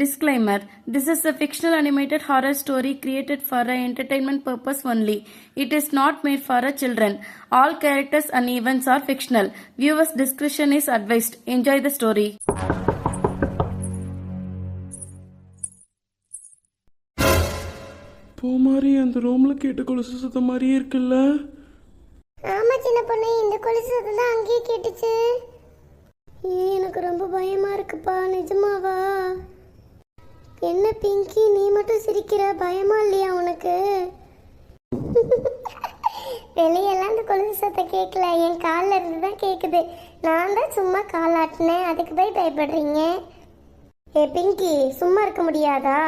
Disclaimer: This is a fictional animated horror story created for a entertainment purpose only. It is not made for a children. All characters and events are fictional. Viewers' discretion is advised. Enjoy the story. பூமாரி அந்த ரூம்ல கேட்ட கொலுசு சத்தம் மாதிரியே இருக்குல்ல? ஆமா சின்ன பொண்ணு, இந்த கொலுசு சத்தம் தான் அங்கேயே கேட்டுச்சு. எனக்கு ரொம்ப பயமா இருக்குப்பா. நிஜமாவா? என்ன பிங்கி, நீ மட்டும் சிரிக்கிற? பயமா இல்லையா உனக்கு? வெளியெல்லாம் இந்த கொலுசு சத்தம் கேட்கல, என் காலில் இருந்து தான் கேட்குது. நான் தான் சும்மா கால் ஆட்டினேன், அதுக்கு போய் பயப்படுறீங்க? ஏ பிங்கி, சும்மா இருக்க முடியாதா?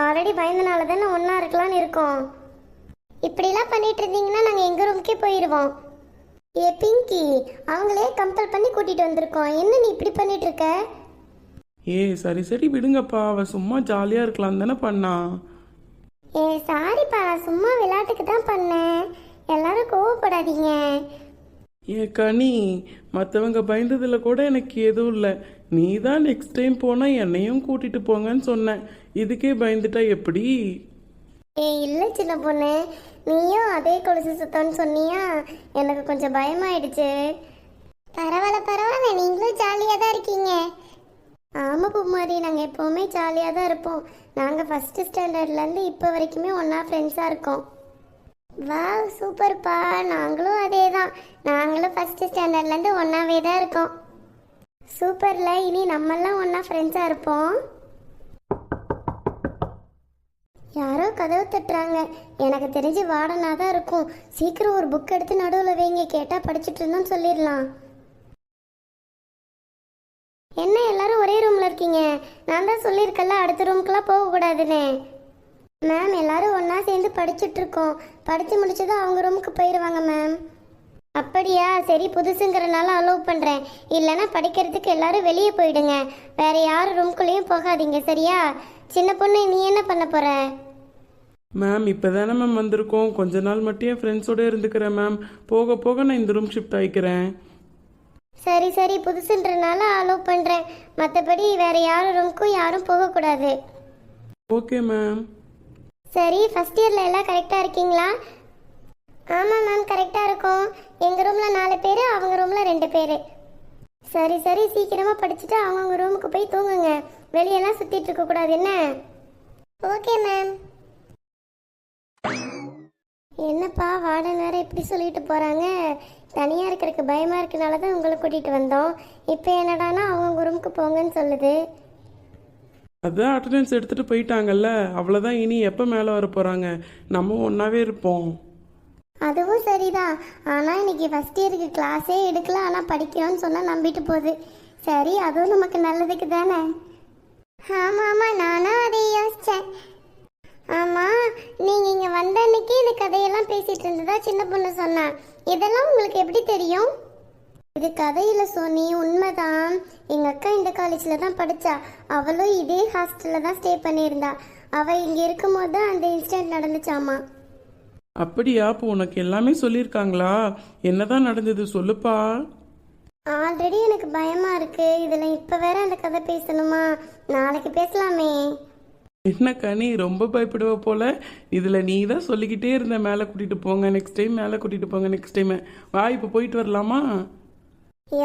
ஆல்ரெடி பயந்தனால தானே ஒன்றா இருக்கலான்னு இருக்கோம். இப்படிலாம் பண்ணிட்டு இருந்தீங்கன்னா நாங்கள் எங்கள் ரூமுக்கே போயிடுவோம். ஏ பிங்கி, அவங்களே கம்பல் பண்ணி கூட்டிகிட்டு வந்திருக்கோம், என்ன நீ இப்படி பண்ணிட்டு இருக்க? சரி சரி விடுங்கப்பா, அவ சும்மா ஜாலியாக இருக்கலாம் தானே பண்ணா. சாரிப்பா, நான் சும்மா விளையாட்டுக்கு தான் பண்ணேன், எல்லாரும் கோவப்படாதீங்க. கனி, மற்றவங்க பயந்ததில் கூட எனக்கு எதுவும் இல்லை. நீ தான் நெக்ஸ்ட் டைம் போனால் என்னையும் கூட்டிகிட்டு போங்கன்னு சொன்னேன். இதுக்கே பயந்துட்டா எப்படி? இல்லை சின்ன பொண்ணு, நீயும் அதே கொலுசு சுத்தம்னு சொன்னியா, எனக்கு கொஞ்சம் பயமாயிடுச்சு. பரவாயில்ல பரவாயில்ல, நீங்களும் ஜாலியாக தான் இருக்கீங்க. ஆமாம் பூமாரி, நாங்கள் எப்போவுமே ஜாலியாக தான் இருப்போம். நாங்கள் ஃபஸ்ட்டு ஸ்டாண்டர்ட்லேருந்து இப்போ வரைக்குமே ஒன்றா ஃப்ரெண்ட்ஸாக இருக்கோம். வா சூப்பர்ப்பா, நாங்களும் அதே தான். நாங்களும் ஃபஸ்ட்டு ஸ்டாண்டர்ட்லேருந்து ஒன்றாவே தான் இருக்கோம். சூப்பரில், இனி நம்மெல்லாம் ஒன்றா ஃப்ரெண்ட்ஸாக இருப்போம். யாரோ கதவு தட்டுறாங்க, எனக்கு தெரிஞ்சு வார்டனாக தான் இருக்கும். சீக்கிரம் ஒரு புக் எடுத்து நடுவில் வைங்க, கேட்டால் படிச்சுட்டு இருந்தோன்னு சொல்லிடலாம். என்ன எல்லாரும் ஒரே ரூமில் இருக்கீங்க? நான் தான் சொல்லியிருக்கல அடுத்த ரூமுக்கெல்லாம் போகக்கூடாதுன்னு. மேம், எல்லாரும் ஒன்றா சேர்ந்து படிச்சுட்டு இருக்கோம். படித்து முடிச்சதும் அவங்க ரூமுக்கு போயிடுவாங்க மேம். அப்படியா? சரி, புதுசுங்கிறனால அலோவ் பண்ணுறேன். இல்லைன்னா படிக்கிறதுக்கு எல்லாரும் வெளியே போயிடுங்க, வேற யார் ரூம்குள்ளேயும் போகாதீங்க, சரியா? சின்ன பொண்ணு, நீ என்ன பண்ண போற? மேம், இப்போ தானே மேம் வந்திருக்கோம், கொஞ்ச நாள் மட்டும் என் ஃப்ரெண்ட்ஸோடு இருந்துக்கிறேன் மேம். போக போக நான் இந்த ரூம் ஷிஃப்ட் ஆகிக்கிறேன். சரி சரி, புதுசுன்றனால அலோவ் பண்ணுறேன், மற்றபடி வேற யார் ரூமுக்கும் யாரும் போகக்கூடாது. Okay ma'am. சரி, ஃபஸ்ட் இயரில் எல்லாம் கரெக்டாக இருக்கீங்களா? ஆமாம் மேம், கரெக்டாக இருக்கோம். எங்கள் ரூமில் 4 பேர், அவங்க ரூமில் 2 பேர். சரி சரி, சீக்கிரமாக படிச்சுட்டு அவங்கவுங்க ரூமுக்கு போய் தூங்குங்க, வெளியெல்லாம் சுற்றிட்டு இருக்கக்கூடாது, என்ன? Okay ma'am. என்னப்பா வார்டன் வேறு இப்படி சொல்லிட்டு போகிறாங்க? தனியாக இருக்கிறதுக்கு பயமாக இருக்கனால தான் உங்களை கூட்டிகிட்டு வந்தோம். இப்போ என்னடானா அவங்கவுங்க ரூமுக்கு போங்கன்னு சொல்லுது. அதான் அட்டண்டன்ஸ் எடுத்துகிட்டு போயிட்டாங்கல்ல, அவ்வளோதான். இனி எப்போ மேலே வர போகிறாங்க? நம்ம ஒன்றாவே இருப்போம். அதுவும் சரிதான், ஆனால் இன்னைக்கு ஃபஸ்ட் இயருக்கு கிளாஸே எடுக்கல, ஆனால் படிக்கிறோன்னு சொன்னால் நம்பிட்டு போகுது. சரி, அதுவும் நமக்கு நல்லதுக்கு தானே. ஆமாம் ஆமாம், நானும் அதை யோசித்தேன். ஆமாம், நீங்கள் இங்கே வந்த அன்னைக்கு இந்த கதையெல்லாம் பேசிகிட்டு இருந்ததா சின்ன பொண்ணு சொன்னான். இதெல்லாம் உங்களுக்கு எப்படி தெரியும்? இது கதையில் சோனி, உண்மைதான். எங்கள் அக்கா இந்த காலேஜில் தான் படித்தா, அவளும் இதே ஹாஸ்டலில் தான் ஸ்டே பண்ணியிருந்தா. அவள் இங்கே இருக்கும்போது தான் அந்த இன்சிடென்ட் நடந்துச்சாமா. அப்படியா? அப்போ உனக்கு எல்லாமே சொல்லியிருக்காங்களா? என்னதான் நடந்தது சொல்லுப்பா. ஆல்ரெடி எனக்கு பயமா இருக்கு, இதுல இப்ப வேற அந்த கதை பேசணுமா? நாளைக்கு பேசலாமே. என்ன கனி, ரொம்ப பயப்படுவ போல. இதில் நீ தான் சொல்லிக்கிட்டே இருந்த மேலே கூட்டிகிட்டு போங்க, நெக்ஸ்ட் டைம் மேலே கூட்டிகிட்டு போங்க, நெக்ஸ்ட் டைம். வா, இப்போ போயிட்டு வரலாமா?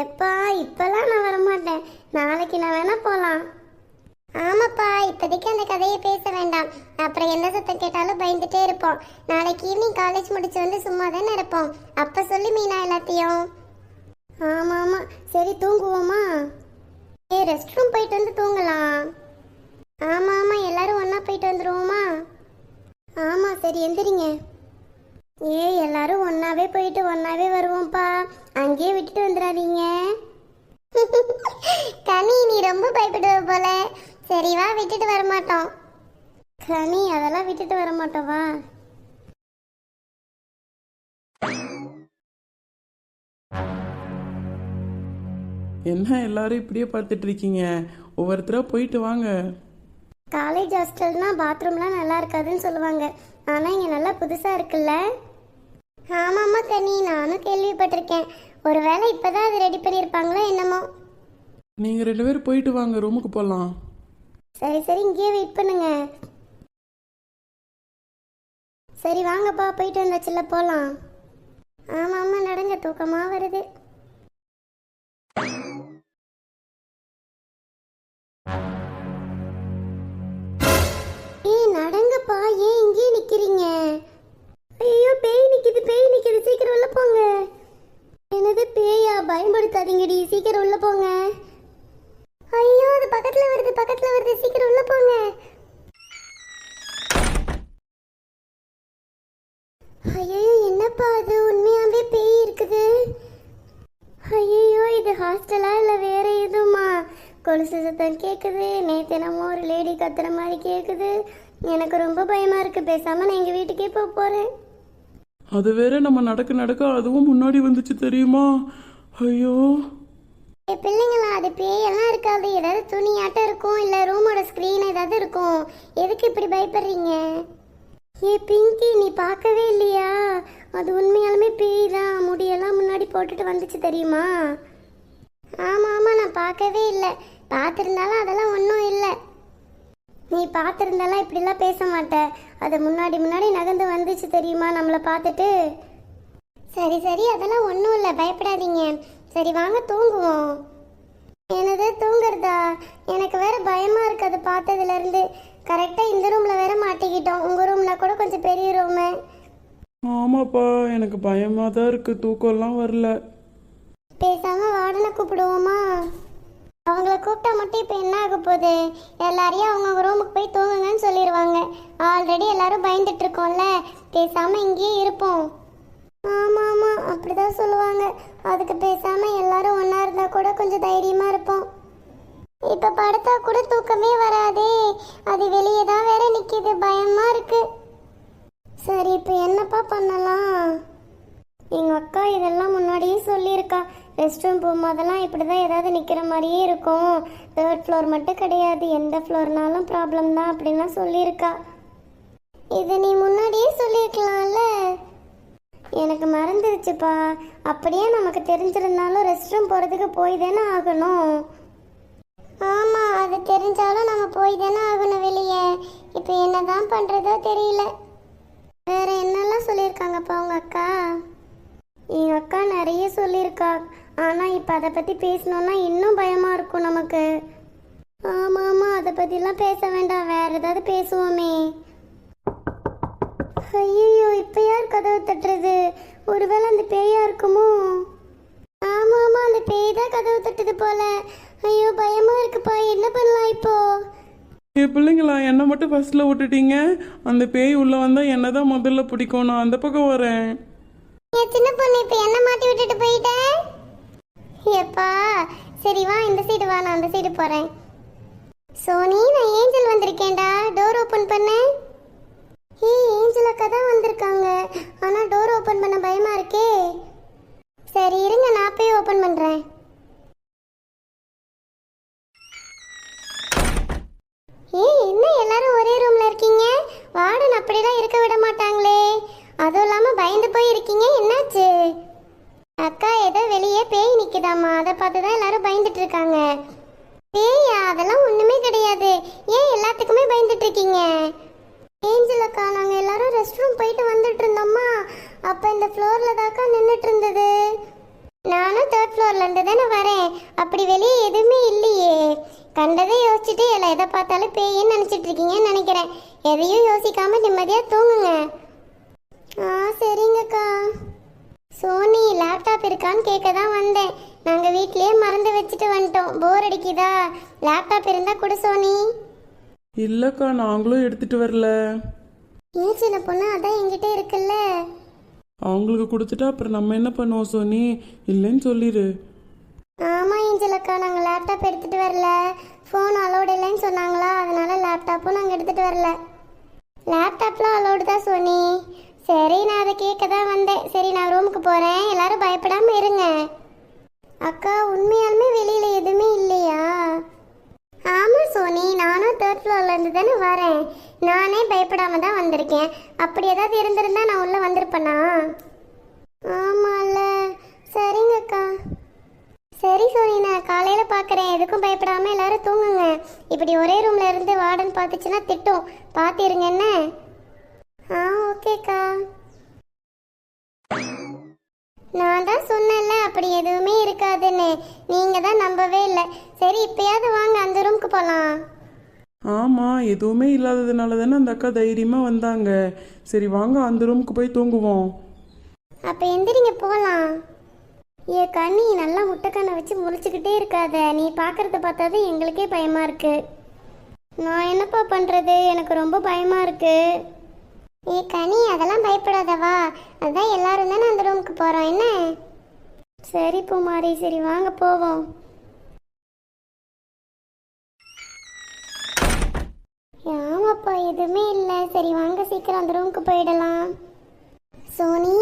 எப்பா, இப்பெல்லாம் நான் வரமாட்டேன், நாளைக்கு நான் வேணா போகலாம். ஆமாப்பா, இப்போதைக்கு அந்த கதையை பேச வேண்டாம், அப்புறம் எந்த சத்தம் கேட்டாலும் பயந்துட்டே இருப்போம். நாளைக்கு ஈவினிங் காலேஜ் முடிச்சு வந்து சும்மா தானே இருப்போம், அப்போ சொல்லி மீனா எல்லாத்தையும். ஆமாம் ஆமாம், சரி தூங்குவோமா? ரெஸ்ட் ரூம் போயிட்டு வந்து தூங்கலாம். ஆமாம் ஆமாம், எல்லாரும் ஒன்றா போயிட்டு வந்துடுவோமா? ஆமாம், சரி எந்திரிங்க. எல்லாரும் ஒன்றாவே போயிட்டு ஒன்றாவே வருவோம்ப்பா, அங்கேயே விட்டுட்டு வந்துடாதீங்க. கனி, நீ ரொம்ப பயப்படுவ போல. சரி வா, விட்டுட்டு வரமாட்டோம். கனி, அதெல்லாம் விட்டுட்டு வரமாட்டோம், வா. என்ன எல்லாரும் இப்படியே பார்த்துட்டு இருக்கீங்க? ஒவ்வொருத்தராக போயிட்டு வாங்க. காலேஜ் ஹாஸ்டல்னா பாத்ரூம்லாம் நல்லா இருக்காதுன்னு சொல்லுவாங்க, ஆனால் இங்கே நல்லா புதுசாக இருக்குல்ல? ஆமாம்மா கனி, நானும் கேள்விப்பட்டிருக்கேன். ஒருவேளை இப்போ தான் அது ரெடி பண்ணியிருப்பாங்களோ என்னமோ. நீங்கள் 2 பேரும் போயிட்டு வாங்க, ரூமுக்கு போகலாம். சரி சரி, இங்கேயே வெயிட் பண்ணுங்க. சரி வாங்கப்பா, போயிட்டு வந்தாச்சுல போகலாம். ஆமாம் ஆமாம், நடங்க, தூக்கமாக வருது. நடங்கப்பா, ஏன் இங்கேயே நிக்கிறீங்க? ஐயோ, பேய் நிக்குது, பேய் நிக்குது, சீக்கிரம் உள்ள போங்க. என்னது பேயா? பயன்படுத்தாதீங்கடி, சீக்கிரம் உள்ள போங்க. ஐயோ, அது பக்கத்துல வருது, பக்கத்துல வருது, சீக்கிரம் உள்ள போங்க. ஐயோ, என்னப்பா அது? உண்மையாவே பேய் இருக்குது. ஐயோ, இது ஹாஸ்டலா இல்ல வேற எதுவுமா? கொலுசு சத்தம் கேக்குது, நேத்து என்னமோ ஒரு லேடி கத்துற மாதிரி கேக்குது. எனக்கு ரொம்ப பயமா இருக்கு. பேசாம நான் எங்க வீட்டுக்கே போறேன். அது வேற நம்ம நடக்க நடக்க அதுவும் முன்னாடி வந்துச்சு தெரியுமா? ஐயோ பிள்ளைங்களா, அது பேயெல்லாம் இருக்காது. ஏதாவது துணியாட்டம் இருக்கும், இல்ல ரூமோட ஸ்கிரீன் ஏதாவது இருக்கும். எதுக்கு இப்படி பயப்படுறீங்க? ஏ பிங்கி, நீ பார்க்கவே இல்லையா? அது உண்மையாலுமே பேய் தான். முடியெல்லாம் முன்னாடி போட்டுட்டு வந்துச்சு தெரியுமா? ஆமா ஆமா, நான் பார்க்கவே இல்லை. பார்த்துருந்தாலும் அதெல்லாம் ஒன்றும் இல்லை. நீ பார்த்துருந்தாலும் இப்படிலாம் பேச மாட்டேன். அது முன்னாடி முன்னாடி நகர்ந்து வந்துச்சு தெரியுமா நம்மளை பார்த்துட்டு? சரி சரி, அதெல்லாம் ஒன்றும் இல்லை, பயப்படாதீங்க. சரி வாங்க தூங்குவோம். என்னது தூங்குறதா? எனக்கு வேற பயமா இருக்கு அது பார்த்ததுலேருந்து. கரெக்டாக இந்த ரூமில் வேற மாட்டிக்கிட்டோம். உங்கள் ரூம்னா கூட கொஞ்சம் பெரிய ரூமு. ஆமாப்பா, எனக்கு பயமா தான் இருக்கு, தூக்கம்லாம் வரல. பேசாம வார்டனை கூப்பிடுவோமா? அவங்கள கூப்பிட்டா மட்டும் இப்போ என்ன ஆக போகுது? எல்லாரையும் அவங்க ரூமுக்கு போய் தூங்குங்கன்னு சொல்லிடுவாங்க. ஆல்ரெடி எல்லாரும் பயந்துட்டு இருக்கோம்ல, பேசாம இங்கேயே இருப்போம். ஆமா ஆமா, அப்படிதான் சொல்லுவாங்க. அதுக்கு பேசாம எல்லாரும் ஒன்னா இருந்தா கூட கொஞ்சம் தைரியமா இருப்போம். இப்ப படுத்தா கூட தூக்கமே வராதே. அது வெளியே தான் வேற நிக்குது, பயமா இருக்கு. சரி, இப்போ என்னப்பா பண்ணலாம்? எங்க அக்கா இதெல்லாம் முன்னாடியே சொல்லியிருக்கா. ரெஸ்ட் ரூம் போகும்போதெல்லாம் இப்படிதான் ஏதாவது நிக்கிற மாதிரியே இருக்கும். 3rd ஃப்ளோர் மட்டும் கிடையாது, எந்த ஃப்ளோர்னாலும் ப்ராப்ளம் தான் அப்படின்லாம் சொல்லியிருக்கா. இதை நீ முன்னாடியே சொல்லியிருக்கலாம்ல. எனக்கு மறந்துருச்சுப்பா. அப்படியே நமக்கு தெரிஞ்சிருந்தாலும் ரெஸ்ட் ரூம் போகிறதுக்கு போய் தானே ஆகணும். ஆமாம், அது தெரிஞ்சாலும் நம்ம போய் தானே ஆகணும் வெளியே. இப்போ என்னதான் பண்ணுறதோ தெரியல. வேற என்னெல்லாம் சொல்லியிருக்காங்கப்பா உங்க அக்கா? எங்க அக்கா நிறைய சொல்லியிருக்கா. ஆனால் இப்போ அதை பற்றி பேசணுன்னா இன்னும் பயமாக இருக்கும் நமக்கு. ஆமாம் ஆமாம், அதை பற்றிலாம் பேச வேண்டாம், வேற ஏதாவது பேசுவோமே. ஐயோ, இப்போ யார் கதவை தட்டுறது? ஒருவேளை அந்த பேயா இருக்குமோ? ஆமாம் ஆமாம், அந்த பேய் தான் கதவை தட்டுது போல. ஐயோ, பயமாக இருக்குப்பா, என்ன பண்ணலாம் இப்போ? பிள்ளைங்களா, என்னை மட்டும் ஃபர்ஸ்ட்ல விட்டுட்டீங்க. அந்த பேய் உள்ள வந்தா என்ன தான் முதல்ல பிடிக்கும். நான் அந்த பக்கம் வரேன். என் சின்ன பொண்ணு, இப்போ என்ன மாட்டி விட்டுட்டு போயிட்டேன்? எப்பா, சரி வா, இந்த சைடு வா, நான் அந்த சைடு போறேன். சோனி, நான் ஏஞ்சல் வந்திருக்கேன்டா, டோர் ஓபன் பண்ண. ஏஞ்சல் அக்கா தான் வந்திருக்காங்க. ஆனா டோர் ஓபன் பண்ண பயமா இருக்கே. சரி இருங்க, நான் போய் ஓபன் பண்றேன். என்ன எல்லாரும் ஒரே ரூம்ல இருக்கீங்க? வார்டன் அப்படிலாம் இருக்க விட மாட்டாங்களே. அதுவும் இல்லாம பயந்து போய் இருக்கீங்க, என்னாச்சு? அக்கா, ஏதோ வெளியே பேய் நிக்குதாமா, அதை பார்த்து தான் எல்லாரும் பயந்துட்டு இருக்காங்க. பேயா? அதெல்லாம் ஒண்ணுமே கிடையாது. ஏன் எல்லாத்துக்குமே பயந்துட்டு இருக்கீங்க? ஏஞ்சல் அக்கா, நாங்க எல்லாரும் ரெஸ்ட் ரூம் போயிட்டு வந்துட்டு இருந்தோம்மா. அப்ப இந்த ஃப்ளோர்ல தாக்கா நின்றுட்டு இருந்தது. நானும் 3rd ஃப்ளோர்ல இருந்து தானே வரேன். அப்படி வெளியே எதுவுமே இல்லையே. கண்டதை யோசிச்சுட்டு எல்லாம் எதை பார்த்தாலும் பேயின்னு நினைச்சிட்டு இருக்கீங்கன்னு நினைக்கிறேன். எதையும் யோசிக்காம நிம்மதியா தூங்குங்க. சரிங்கக்கா. சோனி, லேப்டாப் இருக்கான்னு கேட்க தான் வந்தேன். நாங்கள் வீட்லயே மறந்து வச்சுட்டு வந்துட்டோம். போர் அடிக்குதா? லேப்டாப் இருந்தா கொடு சோனி. இல்லக்கா, நாங்களும் எடுத்துட்டு வரல. ஏன் சின்ன பொண்ணு, அதான் என்கிட்ட இருக்குல்ல. அவங்களுக்கு கொடுத்துட்டா அப்புறம் நம்ம என்ன பண்ணுவோம் சோனி? இல்லைன்னு சொல்லிடு. ஆமா ஏஞ்சல் அக்கா, நாங்கள் லேப்டாப் எடுத்துட்டு வரல. ஃபோன் அலோடு இல்லைன்னு சொன்னாங்களா, அதனால லேப்டாப்பும் நாங்கள் எடுத்துட்டு வரல. லேப்டாப்லாம் அலோடு தான் சோனி. சரி, நான் அதை கேட்க தான் வந்தேன். சரி, நான் ரூமுக்கு போகிறேன், எல்லாரும் பயப்படாம இருங்க. அக்கா, உண்மையாலுமே வெளியில் எதுவுமே இல்லையா? ஆமாம் சோனி, நானும் 3rd ஃப்ளோர்ல இருந்து தானே வரேன். நானே பயப்படாம தான் வந்திருக்கேன். அப்படி ஏதாவது இருந்திருந்தா நான் உள்ளே வந்திருப்பேனா? ஆமாம்ல. சரிங்கக்கா. சரி சோனி, நான் காலையில பார்க்குறேன். எதுக்கும் பயப்படாம எல்லாரும் தூங்குங்க. இப்படி ஒரே ரூம்ல இருந்து வார்டன் பார்த்துச்சுன்னா திட்டும். பார்த்திருங்க என்ன? ஆ ஓகேக்கா. நான் தான் சொன்னேன்ல அப்படி எதுவுமே இருக்காதுன்னு. நீங்க தான் நம்பவே இல்லை. சரி இப்பயாவது வாங்க, அந்த ரூமுக்கு போகலாம். ஆமாம், எதுவுமே இல்லாததுனால தானே அந்த அக்கா தைரியமாக வந்தாங்க. சரி வாங்க அந்த ரூமுக்கு போய் தூங்குவோம். அப்போ எந்திரிங்க போகலாம். ஏ கண்ணி, நல்லா முட்டைக்கண்ணை வச்சு முழிச்சுக்கிட்டே இருக்காத. நீ பார்க்கறத பார்த்தாதான் எங்களுக்கே பயமாக இருக்கு. நான் என்னப்பா பண்ணுறது, எனக்கு ரொம்ப பயமாக இருக்கு. ஏ கனி, அதெல்லாம் பயப்படாதவா. அதான் எல்லாரும் தானே அந்த ரூமுக்கு போகிறோம் என்ன? சரி பூமாரி, சரி வாங்க போவோம். ஆமாப்பா, எதுவுமே இல்லை. சரி வாங்க சீக்கிரம் அந்த ரூமுக்கு போயிடலாம். சோனி,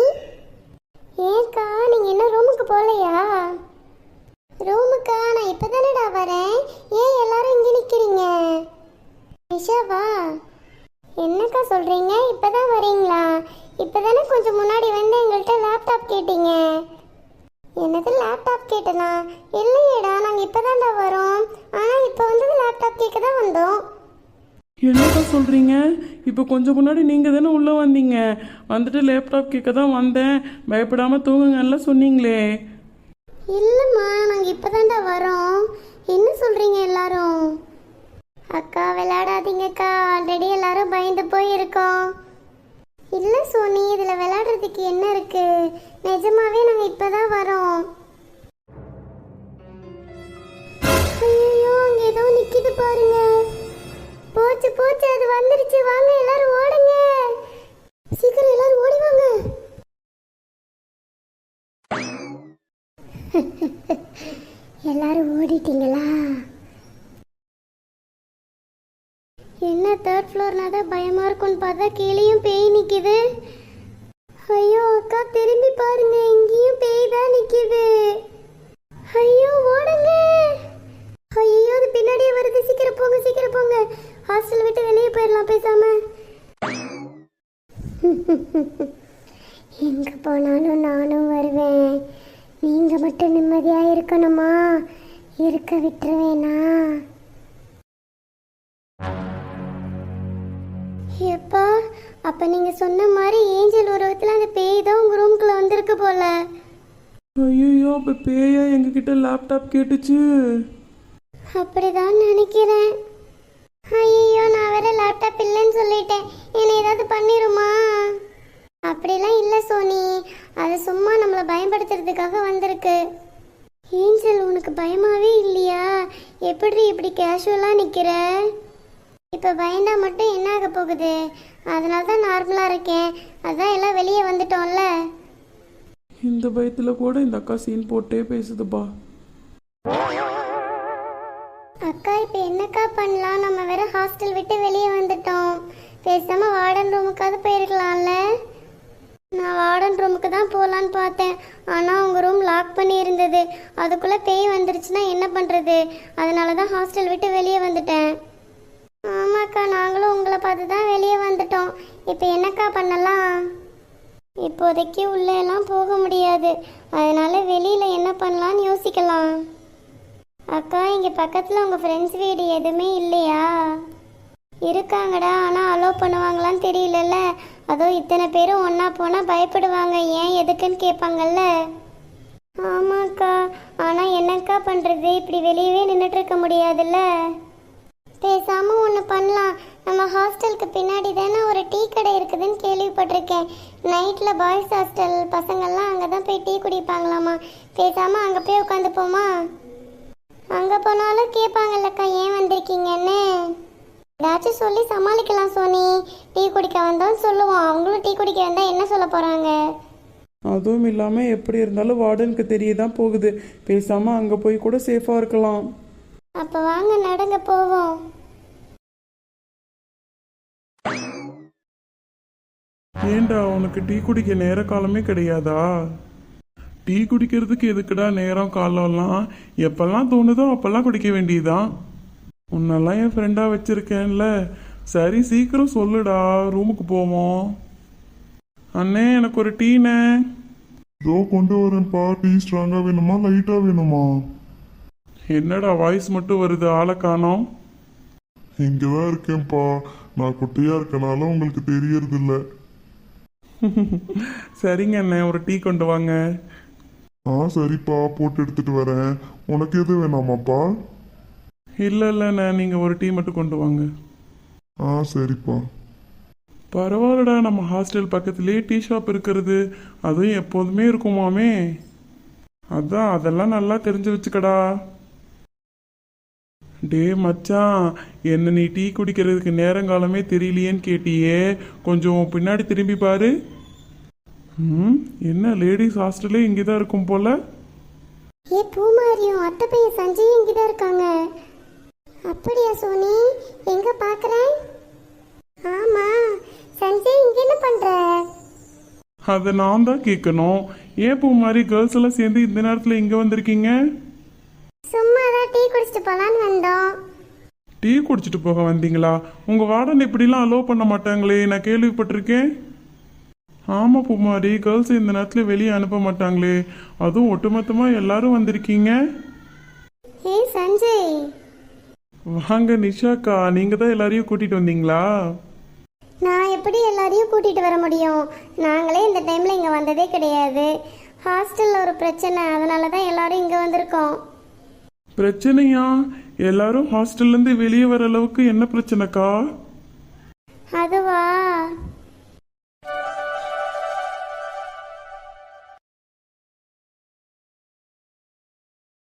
ஏக்கா நீங்கள் என்ன ரூமுக்கு போகலையா? ரூமுக்கா நான் இப்போ தானடா வரேன். ஏன் எல்லாரும் இங்கே நிற்கிறீங்க? நிஷாவா, என்னக்கா சொல்கிறீங்க? இப்போ தான் வரீங்களா? இப்போ தானே கொஞ்சம் முன்னாடி வந்து எங்கள்கிட்ட லேப்டாப் கேட்டீங்க. என்னது லேப்டாப் கேட்டனா? இல்லையேடா, நாங்கள் இப்போ தான்டா வரோம். ஆனால் இப்போ வந்தது லேப்டாப் கேட்க தான் வந்தோம். என்னக்கா சொல்கிறீங்க? இப்போ கொஞ்சம் முன்னாடி நீங்கள் தானே உள்ளே வந்தீங்க. வந்துட்டு லேப்டாப் கேட்க தான் வந்தேன், பயப்படாமல் தூங்குங்கலாம் சொன்னீங்களே. இல்லைம்மா, நாங்கள் இப்போ தான்டா வரோம். என்ன சொல்கிறீங்க எல்லாரும்? அக்கா விளையாடாதீங்கக்கா, ஆல்ரெடி எல்லாரும் பயந்து போயிருக்கோம். இல்லை சோனி, இதில் விளையாடுறதுக்கு என்ன இருக்கு? நிஜமாவே நாங்கள் இப்போ தான் வரோம். ஐயோ, அங்கே ஏதோ நிற்கிது பாருங்க. போச்சு போச்சு, அது வந்துருச்சு. வாங்க எல்லாரும் ஓடுங்க, சீக்கிரம் எல்லாரும் ஓடி வாங்க. எல்லாரும் ஓடிட்டீங்களா? என்ன தேர்ட் ஃப்ளோர்னா தான் பயமா இருக்கும்னு பார்த்தா கீழேயும் பேய் நிக்குது. ஐயோ அக்கா, திரும்பி பாருங்க, இங்கேயும் பேய் தான் நிக்குது. ஐயோ ஓடுங்க. ஐயோ, அது பின்னாடியே வருது. சீக்கிரம் போங்க சீக்கிரம் போங்க. ஹாஸ்டல் விட்டு வெளியே போயிடலாம் பேசாம. எங்க போனாலும் நானும் வருவேன். நீங்க மட்டும் நிம்மதியா இருக்கணுமா? இருக்க விட்டுருவேனா? எப்பா, அப்ப நீங்க சொன்ன மாதிரி ஏஞ்சல் உருவத்துல அந்த பேய் தான் உங்க ரூம்குள்ள வந்திருக்கு போல. ஐயோ, அப்போ பேயா எங்ககிட்ட லேப்டாப் கேட்டுச்சு? அப்படிதான் நினைக்கிறேன். ஐயோ, நான் வேற லேப்டாப் இல்லைன்னு சொல்லிட்டேன். என்னை ஏதாவது பண்ணிருமா? அப்படிலாம் இல்லை சோனி, அது சும்மா நம்மளை பயன்படுத்துறதுக்காக வந்திருக்கு. ஏஞ்சல், உனக்கு பயமாவே இல்லையா? எப்படி இப்படி கேஷுவலாக நிற்கிற? இப்போ பயந்தா மட்டும் என்ன ஆக போகுது? அதனால தான் நார்மலாக இருக்கேன். அதான் எல்லாம் வெளியே வந்துட்டோம்ல. இந்த பயத்தில் கூட இந்த அக்கா சீன் போட்டே பேசுதுப்பா. அக்கா, இப்போ என்னக்கா பண்ணலாம்? நம்ம வேற ஹாஸ்டல் விட்டு வெளியே வந்துட்டோம். பேசாம வார்டன் ரூமுக்காவது போயிருக்கலாம்ல. நான் வார்டன் ரூமுக்கு தான் போகலான்னு பார்த்தேன். ஆனால் உங்கள் ரூம் லாக் பண்ணி இருந்தது. அதுக்குள்ளே பேய் வந்துருச்சுன்னா என்ன பண்ணுறது? அதனால தான் ஹாஸ்டல் விட்டு வெளியே வந்துட்டேன். ஆமாக்கா, நாங்களும் உங்களை பார்த்து தான் வெளியே வந்துட்டோம். இப்போ என்னக்கா பண்ணலாம்? இப்போதைக்கு உள்ளே எல்லாம் போக முடியாது. அதனால வெளியில் என்ன பண்ணலான்னு யோசிக்கலாம். அக்கா, இங்கே பக்கத்தில் உங்கள் ஃப்ரெண்ட்ஸ் வீடு எதுவுமே இல்லையா? இருக்காங்கடா, ஆனால் அலோவ் பண்ணுவாங்களான்னு தெரியலல்ல. அதோ இத்தனை பேரும் ஒன்றா போனால் பயப்படுவாங்க. ஏன் எதுக்குன்னு கேட்பாங்கல்ல. ஆமாக்கா, ஆனால் என்னக்கா பண்ணுறது? இப்படி வெளியவே நின்றுட்டு இருக்க முடியாதுல்ல. பேசாமல் ஒன்று பண்ணலாம். நம்ம ஹாஸ்டலுக்கு பின்னாடி தானே ஒரு டீ கடை இருக்குதுன்னு கேள்விப்பட்டிருக்கேன். நைட்டில் பாய்ஸ் ஹாஸ்டல் பசங்கள்லாம் அங்கே தான் போய் டீ குடிப்பாங்களாமா. பேசாமல் அங்கே போய் உட்காந்துப்போமா? அங்கே போனாலும் கேட்பாங்கல்லக்கா ஏன் வந்திருக்கீங்கன்னு. ஏதாச்சும் சொல்லி சமாளிக்கலாம் சோனி. டீ குடிக்க வந்தோன்னு சொல்லுவோம். அவங்களும் டீ குடிக்க வந்தால் என்ன சொல்ல போகிறாங்க? அதுவும் இல்லாமல் எப்படி இருந்தாலும் வார்டனுக்கு தெரிய தான் போகுது. பேசாமல் அங்கே போய் கூட சேஃபாக இருக்கலாம். அப்போ வாங்க நடங்க போவோம். ஏண்டா, உனக்கு டீ குடிக்க நேர காலமே கிடையாதா? டீ குடிக்கிறதுக்கு எதுக்குடா நேரம் காலம்லாம்? எப்பெல்லாம் தோணுதோ அப்பெல்லாம் குடிக்க வேண்டியதுதான். உன்னெல்லாம் என் ஃப்ரெண்டாக வச்சுருக்கேன்ல. சரி சீக்கிரம் சொல்லுடா, ரூமுக்கு போவோம். அண்ணே, எனக்கு ஒரு டீண்ணே. இதோ கொண்டு வரேன்ப்பா. டீ ஸ்ட்ராங்கா வேணுமா லைட்டா வேணுமா? என்னடா வாய்ஸ் மட்டும் வருது, ஆளை காணோம். இங்கதான் இருக்கேன்ப்பா. நான் குட்டியா இருக்கனால உங்களுக்கு தெரியறது இல்ல. சரிங்க அண்ணே, ஒரு டீ கொண்டு வாங்க. சரிப்பா, போட்டு எடுத்துட்டு வரேன். உனக்கு எது வேணாமாப்பா? இல்லை இல்லைண்ணே, நீங்கள் ஒரு டீ மட்டும் கொண்டு வாங்க. சரிப்பா. பரவாயில்லடா, நம்ம ஹாஸ்டல் பக்கத்துலேயே டீ ஷாப் இருக்கிறது, அதுவும் எப்போதுமே இருக்குமாமே. அதான், அதெல்லாம் நல்லா தெரிஞ்சு வச்சுக்கடா. டே மச்சான், என்ன நீ டீ குடிக்கிறதுக்கு நேரங்காலமே தெரியலையேன்னு கேட்டியே, கொஞ்சம் பின்னாடி திரும்பி பாரு. என்ன லேடிஸ் ஹாஸ்டலே இங்கே தான் இருக்கும் போல. ஏ பூமாரியும் அத்தை பையன் சஞ்சயும் இங்கதான் இருக்காங்க. அப்படியா சோனி? எங்க பாக்குறேன்? ஆமா, சஞ்சய் இங்க என்ன பண்ற? அதை நான் தான் கேட்கணும். ஏன் பூ மாதிரி கேர்ள்ஸ் எல்லாம் சேர்ந்து இந்த நேரத்தில் இங்கே வந்திருக்கீங்க? சும்மா தான் டீ குடிச்சிட்டு போலான்னு வந்தோம். டீ குடிச்சிட்டு போக வந்தீங்களா? உங்கள் வார்டன் இப்படிலாம் அலோவ் பண்ண மாட்டாங்களே, நான் கேள்விப்பட்டிருக்கேன். ஆமாம் பூமாரி, கேர்ள்ஸ் இந்த நேரத்தில் வெளியே அனுப்ப மாட்டாங்களே, அதுவும் ஒட்டுமொத்தமாக எல்லாரும் வந்திருக்கீங்க. ஏ சஞ்சய், வாங்க நிஷாக்கா, நீங்கள் தான் எல்லாரையும் கூட்டிகிட்டு வந்தீங்களா? நான் எப்படி எல்லாரையும் கூட்டிட்டு வர முடியும்? நாங்களே இந்த டைம்ல இங்க வந்ததே கிடையாது. ஹாஸ்டல்ல ஒரு பிரச்சனை, அதனால தான் எல்லாரும் இங்க வந்திருக்கோம். பிரச்சனையா? எல்லாரும் ஹாஸ்டல்லேருந்து வெளியே வர அளவுக்கு என்ன பிரச்சனைக்கா? அதுவா,